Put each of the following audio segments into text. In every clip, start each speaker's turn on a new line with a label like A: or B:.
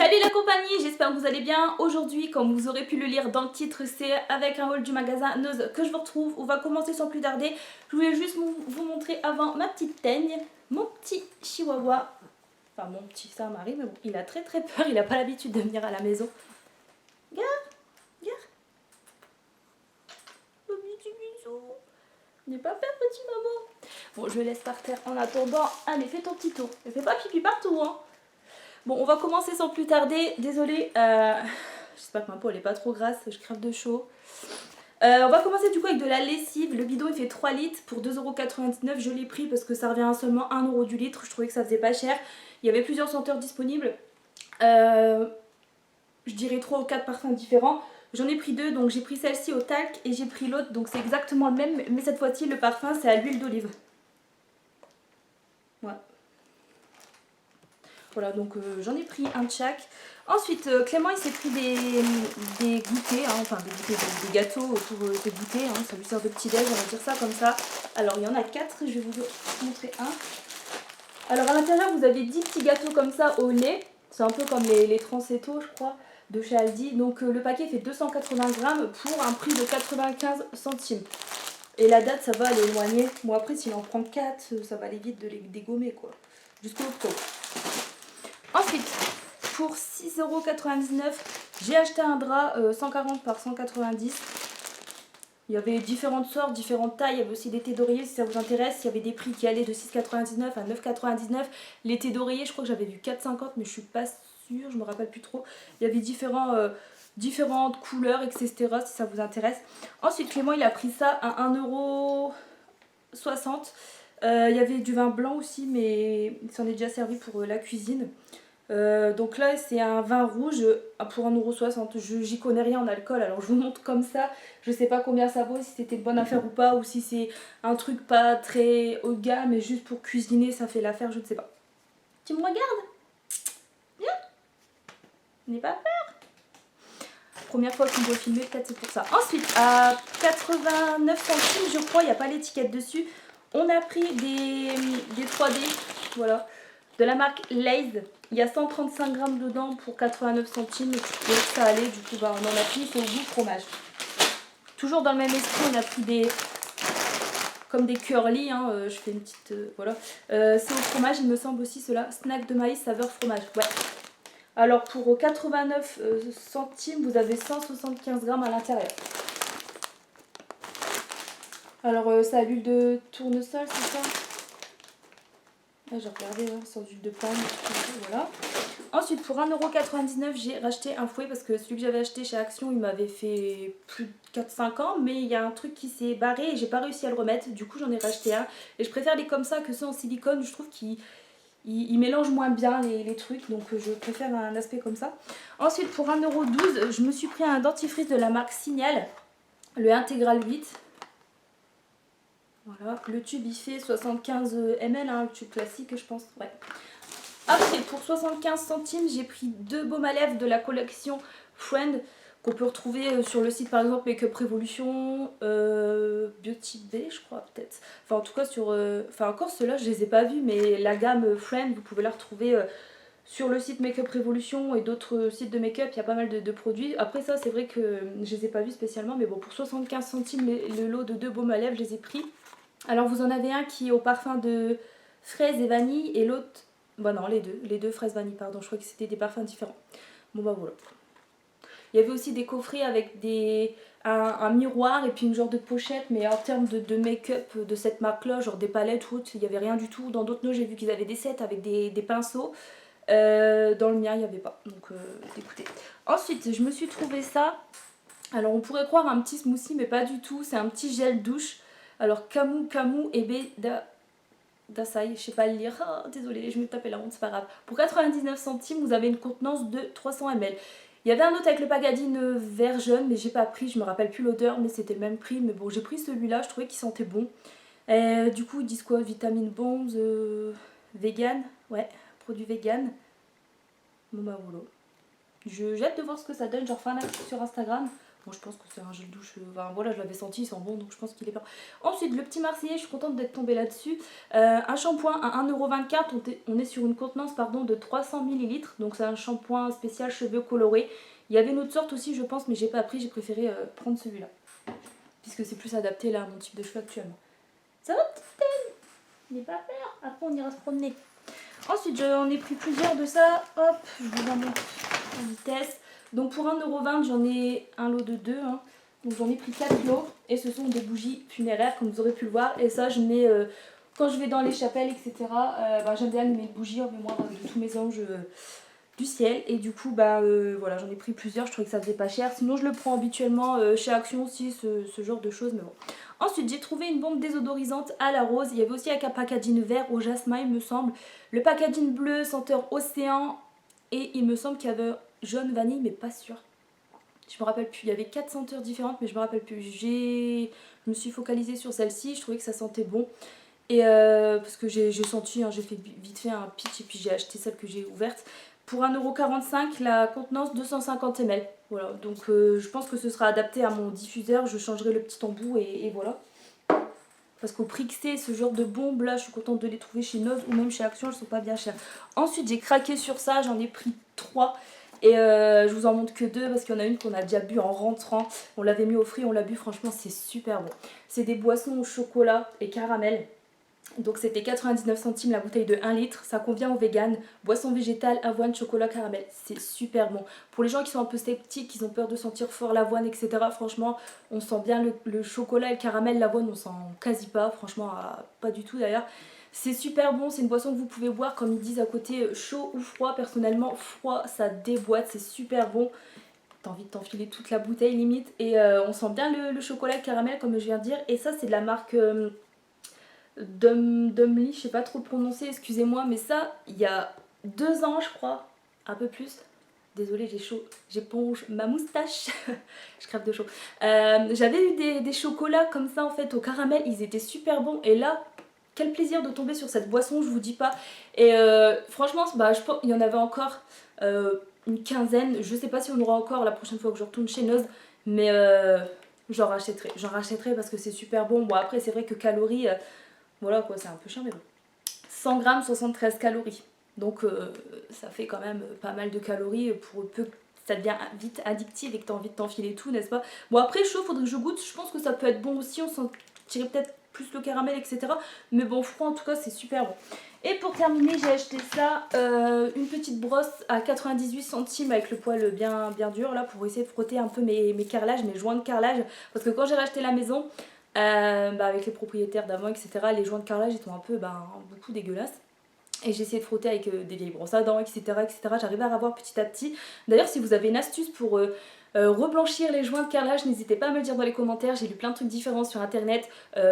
A: Salut la compagnie, j'espère que vous allez bien. Aujourd'hui, comme vous aurez pu le lire dans le titre, c'est avec un haul du magasin Nose que je vous retrouve. On va commencer sans plus tarder. Je voulais juste vous montrer avant ma petite teigne, mon petit chihuahua. Enfin mon petit, ça m'arrive, mais bon, il a très peur, il n'a pas l'habitude de venir à la maison. Regarde, regarde. Le petit bisou. N'aie pas peur petit maman. Bon, je le laisse par terre en attendant. Allez, fais ton petit tour. Ne fais pas pipi partout, hein. Bon, on va commencer sans plus tarder. Désolée, j'espère que ma peau elle est pas trop grasse, je crève de chaud. On va commencer du coup avec de la lessive. Le bidon il fait 3 litres pour 2,99 €. Je l'ai pris parce que ça revient à seulement 1 € du litre. Je trouvais que ça faisait pas cher. Il y avait plusieurs senteurs disponibles. Je dirais 3 ou 4 parfums différents. J'en ai pris 2, donc j'ai pris celle-ci au talc et j'ai pris l'autre, donc c'est exactement le même, mais cette fois-ci le parfum c'est à l'huile d'olive. Ouais. Voilà, donc j'en ai pris un de chaque. Ensuite, Clément il s'est pris des goûters, hein, enfin des goûters, des gâteaux pour des goûters, hein, ça lui sert de petit déj, on va dire ça comme ça. Alors il y en a 4, je vais vous montrer un. Alors à l'intérieur vous avez 10 petits gâteaux comme ça au lait, c'est un peu comme les Transetto je crois, de chez Aldi. Donc le paquet fait 280 grammes pour un prix de 95 centimes. Et la date ça va aller éloigner, bon après s'il en prend 4, ça va aller vite de les dégommer quoi, jusqu'au octobre. Ensuite, pour 6,99 €, j'ai acheté un drap 140 par 190. Il y avait différentes sortes, différentes tailles. Il y avait aussi des thés d'oreiller si ça vous intéresse. Il y avait des prix qui allaient de 6,99 à 9,99. Les thés d'oreiller, je crois que j'avais vu 4,50 mais je suis pas sûre, je me rappelle plus trop. Il y avait différentes couleurs, etc. si ça vous intéresse. Ensuite, Clément, il a pris ça à 1,60 €. Il y avait du vin blanc aussi, mais il s'en est déjà servi pour la cuisine. Donc là c'est un vin rouge pour 1,60 €. J'y connais rien en alcool, alors je vous montre comme ça. Je sais pas combien ça vaut, si c'était une bonne affaire ou pas, ou si c'est un truc pas très haut de gamme, mais juste pour cuisiner ça fait l'affaire, je ne sais pas. Tu me regardes? Bien. N'aie pas peur. Première fois qu'on doit filmer, peut-être c'est pour ça. Ensuite, à 89 centimes je crois, il n'y a pas l'étiquette dessus, on a pris des 3D, voilà, de la marque Lay's. Il y a 135 grammes dedans pour 89 centimes. Donc ça allait, du coup bah, on en a pris, c'est au goût fromage. Toujours dans le même esprit, on a pris comme des curly, hein, je fais une petite, voilà. C'est au fromage, il me semble aussi cela, snack de maïs saveur fromage, ouais. Alors pour 89 centimes, vous avez 175 grammes à l'intérieur. Alors c'est à l'huile de tournesol, c'est ça? Là j'ai regardé, hein, sans huile de palme, voilà. Ensuite pour 1,99 € j'ai racheté un fouet parce que celui que j'avais acheté chez Action il m'avait fait plus de 4-5 ans, mais il y a un truc qui s'est barré et j'ai pas réussi à le remettre, du coup j'en ai racheté un et je préfère les comme ça que ceux en silicone. Je trouve qu'ils mélangent moins bien les trucs, donc je préfère un aspect comme ça. Ensuite pour 1,12 € je me suis pris un dentifrice de la marque Signal, le Intégral 8. Voilà, le tube il fait 75 ml, hein, le tube classique je pense, ouais. Après pour 75 centimes j'ai pris 2 baumes à lèvres de la collection Friend qu'on peut retrouver sur le site par exemple Make Up Revolution, Beauty Bay je crois peut-être. Enfin en tout cas sur... enfin encore ceux-là je les ai pas vus, mais la gamme Friend vous pouvez la retrouver sur le site Make Up Revolution et d'autres sites de make-up. Il y a pas mal de produits. Après ça c'est vrai que je les ai pas vus spécialement, mais bon pour 75 centimes le lot de 2 baumes à lèvres je les ai pris. Alors vous en avez un qui est au parfum de fraise et vanille et l'autre... Bah non, les deux fraises vanille, pardon, je crois que c'était des parfums différents. Bon bah voilà. Il y avait aussi des coffrets avec un miroir et puis une genre de pochette, mais en termes de make-up de cette marque-là, genre des palettes ou autre, il n'y avait rien du tout. Dans d'autres j'ai vu qu'ils avaient des sets avec des pinceaux. Dans le mien, il n'y avait pas, donc écoutez. Ensuite, je me suis trouvé ça. Alors on pourrait croire un petit smoothie, mais pas du tout. C'est un petit gel douche. Alors Camu et Dasai, je sais pas le lire, oh, désolée, je me tapais la honte, c'est pas grave. Pour 99 centimes, vous avez une contenance de 300 ml. Il y avait un autre avec le Pagadine vert jaune, mais j'ai pas pris, je me rappelle plus l'odeur, mais c'était le même prix. Mais bon, j'ai pris celui-là, je trouvais qu'il sentait bon. Du coup, ils disent quoi? Vitamine Bombs, vegan, ouais, produit vegan. Bon bah voilà. J'ai hâte de voir ce que ça donne, genre fin sur Instagram Bon, je pense que c'est un gel douche, enfin voilà, je l'avais senti, il sent bon, donc je pense qu'il est bien. Ensuite, le petit Marseillais, je suis contente d'être tombée là-dessus. Un shampoing à 1,24€, on est sur une contenance pardon, de 300 ml, donc c'est un shampoing spécial cheveux colorés. Il y avait une autre sorte aussi, je pense, mais j'ai pas pris, j'ai préféré prendre celui-là. Puisque c'est plus adapté là à mon type de cheveux actuellement. Ça va, petite Stella? N'aie pas peur, après on ira se promener. Ensuite, j'en ai pris plusieurs de ça. Hop, je vous en montre en vitesse. Donc pour 1,20€, j'en ai un lot de 2. Hein. Donc j'en ai pris 4 lots. Et ce sont des bougies funéraires, comme vous aurez pu le voir. Et ça, je mets, quand je vais dans les chapelles, etc., j'aime bien mettre des bougies en mémoire de tous mes anges du ciel. Et du coup, voilà, j'en ai pris plusieurs. Je trouvais que ça faisait pas cher. Sinon, je le prends habituellement chez Action aussi, ce genre de choses. Mais bon. Ensuite, j'ai trouvé une bombe désodorisante à la rose. Il y avait aussi un packaging vert au jasmin, il me semble. Le packaging bleu, senteur océan. Et il me semble qu'il y avait jaune vanille, mais pas sûr. Je me rappelle plus. Il y avait 4 senteurs différentes, mais je me rappelle plus. Je me suis focalisée sur celle-ci. Je trouvais que ça sentait bon. Et parce que j'ai senti, hein, j'ai fait vite fait un pitch et puis j'ai acheté celle que j'ai ouverte. Pour 1,45€, la contenance 250 ml. Voilà, donc je pense que ce sera adapté à mon diffuseur. Je changerai le petit embout et voilà. Parce qu'au prix que c'est, ce genre de bombes là, je suis contente de les trouver chez Noz ou même chez Action, elles sont pas bien chères. Ensuite, j'ai craqué sur ça, j'en ai pris 3. Et je vous en montre que 2 parce qu'il y en a une qu'on a déjà bu en rentrant. On l'avait mis au frais, on l'a bu, franchement c'est super bon. C'est des boissons au chocolat et caramel. Donc c'était 99 centimes la bouteille de 1 litre, ça convient aux véganes, boisson végétale, avoine, chocolat, caramel, c'est super bon. Pour les gens qui sont un peu sceptiques, qui ont peur de sentir fort l'avoine, etc., franchement, on sent bien le chocolat et le caramel, l'avoine on sent quasi pas, franchement pas du tout d'ailleurs. C'est super bon, c'est une boisson que vous pouvez boire comme ils disent à côté, chaud ou froid. Personnellement, froid ça déboîte, c'est super bon. T'as envie de t'enfiler toute la bouteille limite. Et on sent bien le chocolat et le caramel comme je viens de dire. Et ça c'est de la marque... Dumly, je sais pas trop le prononcer, excusez-moi, mais ça, il y a 2 ans, je crois, un peu plus. Désolée, j'ai chaud, j'éponge ma moustache, je crève de chaud. J'avais eu des chocolats comme ça en fait au caramel, ils étaient super bons. Et là, quel plaisir de tomber sur cette boisson, je vous dis pas. Et franchement, je pense qu'il y en avait encore une quinzaine. Je sais pas si on aura encore la prochaine fois que je retourne chez Noz, mais j'en rachèterai parce que c'est super bon. Bon, après, c'est vrai que calories. Voilà quoi, c'est un peu chiant mais bon. 100 grammes, 73 calories. Donc ça fait quand même pas mal de calories pour peu que ça devient vite addictif et que tu as envie de t'enfiler tout, n'est-ce pas? Bon après chaud, faudrait que je goûte, je pense que ça peut être bon aussi, on sentirait peut-être plus le caramel, etc. Mais bon, froid en tout cas, c'est super bon. Et pour terminer, j'ai acheté ça, une petite brosse à 98 centimes avec le poil bien dur là pour essayer de frotter un peu mes carrelages, mes joints de carrelage. Parce que quand j'ai racheté la maison, avec les propriétaires d'avant, etc., les joints de carrelage étaient un peu beaucoup dégueulasses. Et j'ai essayé de frotter avec des vieilles brosses à dents, etc. J'arrivais à revoir petit à petit. D'ailleurs, si vous avez une astuce pour reblanchir les joints de carrelage, n'hésitez pas à me le dire dans les commentaires. J'ai lu plein de trucs différents sur internet,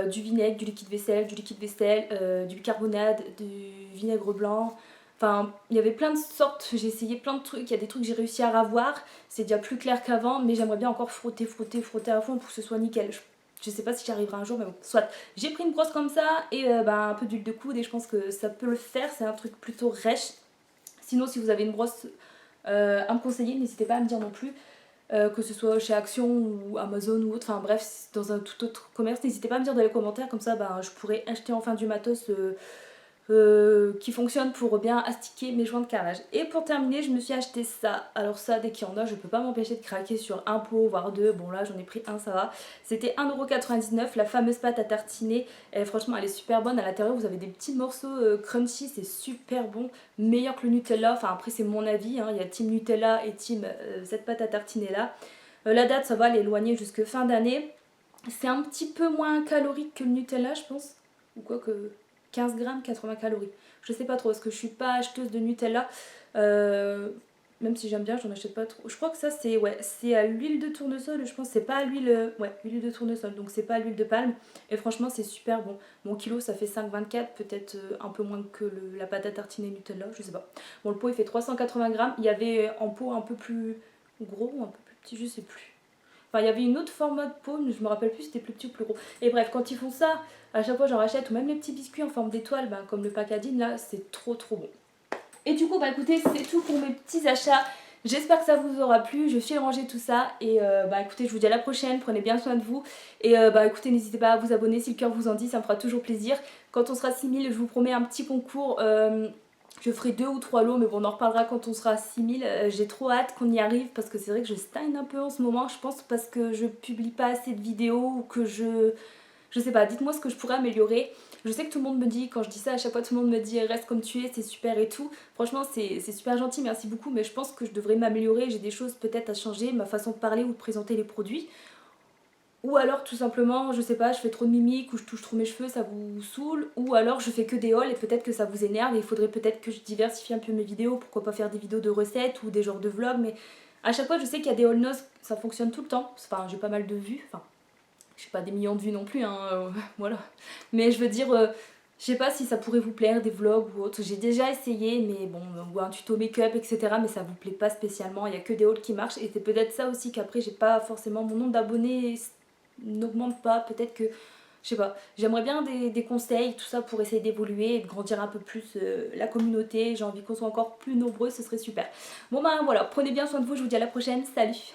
A: du vinaigre, du liquide vaisselle, du bicarbonate, du vinaigre blanc. Enfin, il y avait plein de sortes, j'ai essayé plein de trucs, il y a des trucs que j'ai réussi à ravoir, c'est déjà plus clair qu'avant, mais j'aimerais bien encore frotter à fond pour que ce soit nickel. Je sais pas si j'y arriverai un jour, mais bon, soit. J'ai pris une brosse comme ça et un peu d'huile de coude et je pense que ça peut le faire, c'est un truc plutôt rêche. Sinon, si vous avez une brosse à me conseiller, n'hésitez pas à me dire non plus. Que ce soit chez Action ou Amazon ou autre, enfin bref, dans un tout autre commerce, n'hésitez pas à me dire dans les commentaires, comme ça je pourrais acheter enfin du matos qui fonctionne pour bien astiquer mes joints de carrelage. Et pour terminer, je me suis acheté ça. Alors ça, dès qu'il y en a, je peux pas m'empêcher de craquer sur un pot, voire 2. Bon là, j'en ai pris un, ça va. C'était 1,99€, la fameuse pâte à tartiner. Et franchement, elle est super bonne. À l'intérieur, vous avez des petits morceaux crunchy, c'est super bon. Meilleur que le Nutella. Enfin après, c'est mon avis, hein. Il y a team Nutella et team cette pâte à tartiner là. La date, ça va l'éloigner jusque fin d'année. C'est un petit peu moins calorique que le Nutella, je pense. Ou quoi que... 15 grammes, 80 calories. Je sais pas trop, parce que je suis pas acheteuse de Nutella. Même si j'aime bien, j'en achète pas trop. Je crois que ça c'est à l'huile de tournesol, je pense. C'est pas à l'huile... Ouais, l'huile de tournesol, donc c'est pas à l'huile de palme. Et franchement, c'est super bon. Mon kilo, ça fait 5,24, peut-être un peu moins que la pâte à tartiner Nutella, je sais pas. Bon, le pot, il fait 380 grammes. Il y avait en pot un peu plus gros ou un peu plus petit, je sais plus. Enfin, il y avait une autre format de pot, mais je me rappelle plus si c'était plus petit ou plus gros. Et bref, quand ils font ça, à chaque fois j'en rachète, ou même les petits biscuits en forme d'étoile, comme le packaging là, c'est trop bon. Et du coup, écoutez, c'est tout pour mes petits achats. J'espère que ça vous aura plu, je file ranger tout ça et bah écoutez, je vous dis à la prochaine, prenez bien soin de vous et bah écoutez, n'hésitez pas à vous abonner si le cœur vous en dit, ça me fera toujours plaisir. Quand on sera 6000, je vous promets un petit concours, je ferai 2 ou 3 lots mais bon on en reparlera quand on sera à 6000. J'ai trop hâte qu'on y arrive parce que c'est vrai que je stagne un peu en ce moment, je pense parce que je publie pas assez de vidéos ou que je sais pas, dites-moi ce que je pourrais améliorer. Je sais que tout le monde me dit, quand je dis ça à chaque fois tout le monde me dit reste comme tu es, c'est super et tout. Franchement c'est super gentil, merci beaucoup, mais je pense que je devrais m'améliorer, j'ai des choses peut-être à changer, ma façon de parler ou de présenter les produits. Ou alors tout simplement, je sais pas, je fais trop de mimiques ou je touche trop mes cheveux, ça vous saoule. Ou alors je fais que des hauls et peut-être que ça vous énerve et il faudrait peut-être que je diversifie un peu mes vidéos, pourquoi pas faire des vidéos de recettes ou des genres de vlogs, mais à chaque fois je sais qu'il y a des hauls noces, ça fonctionne tout le temps, enfin j'ai pas mal de vues, enfin je sais pas des millions de vues non plus, hein, voilà. Mais je veux dire, je sais pas si ça pourrait vous plaire, des vlogs ou autre. J'ai déjà essayé, mais bon, ou un tuto make-up, etc. Mais ça vous plaît pas spécialement, il y a que des hauls qui marchent. Et c'est peut-être ça aussi qu'après, j'ai pas forcément, mon nombre d'abonnés n'augmente pas. Peut-être que, je sais pas, j'aimerais bien des conseils, tout ça pour essayer d'évoluer et de grandir un peu plus la communauté. J'ai envie qu'on soit encore plus nombreux, ce serait super. Bon ben voilà, prenez bien soin de vous, je vous dis à la prochaine, salut!